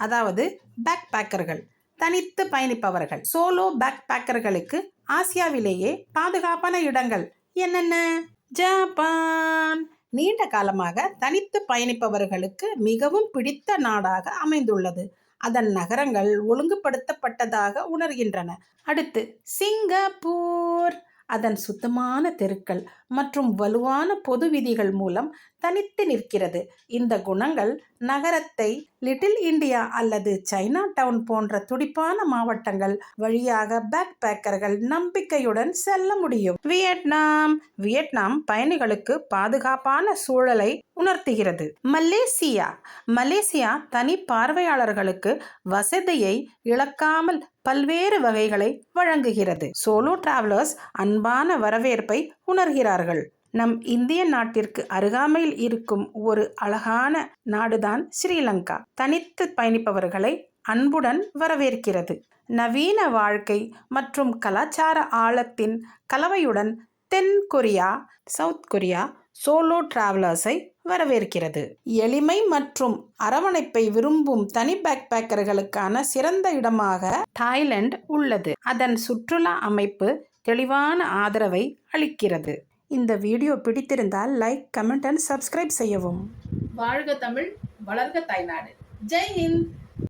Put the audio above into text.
அதாவது பேக் பேக்கர்கள், தனித்து பயணிப்பவர்கள். Solo back பேக்கர்களுக்கு ஆசியாவிலேயே பாதுகாப்பான இடங்கள் என்னென்ன? ஜப்பான் நீண்ட காலமாக தனித்து பயணிப்பவர்களுக்கு மிகவும் பிடித்த நாடாக அமைந்துள்ளது. அதன் நகரங்கள் ஒழுங்குபடுத்தப்பட்டதாக உணர்கின்றன. அடுத்து சிங்கப்பூர். அதன் சுத்தமான தெருக்கள் மற்றும் வலுவான பொது விதிகள் மூலம் தனித்து நிற்கிறது. இந்த குணங்கள் நகரத்தை லிட்டில் இந்தியா அல்லது சைனா டவுன் போன்ற துடிப்பான மாவட்டங்கள் வழியாக பேக் பேக்கர்கள் நம்பிக்கையுடன் செல்ல முடியும். வியட்நாம் பயணிகளுக்கு பாதுகாப்பான சூழலை உணர்த்துகிறது. மலேசியா தனி பார்வையாளர்களுக்கு வசதியை இழக்காமல் பல்வேறு வகைகளை வழங்குகிறது. சோலோ டிராவலர்ஸ் அன்பான வரவேற்பை உணர்கிறார்கள். நம் இந்திய நாட்டிற்கு அருகாமையில் இருக்கும் ஒரு அழகான நாடுதான் ஸ்ரீலங்கா. தனித்து பயணிப்பவர்களை அன்புடன் வரவேற்கிறது. நவீன வாழ்க்கை மற்றும் கலாச்சார ஆழத்தின் கலவையுடன் தென் கொரியா, சவுத் கொரியா சோலோ டிராவலர்ஸை வரவேற்கிறது. எளிமை மற்றும் அரவணைப்பை விரும்பும் தனி பேக் பேக்கர்களுக்கான சிறந்த இடமாக தாய்லாந்து உள்ளது. அதன் சுற்றுலா அமைப்பு தெளிவான ஆதரவை அளிக்கிறது. இந்த வீடியோ பிடித்திருந்தால் லைக், கமெண்ட் அண்ட் சப்ஸ்கிரைப் செய்யவும். வாழ்க தமிழ், வளர்க தாய்நாடு. ஜெய் ஹிந்த்.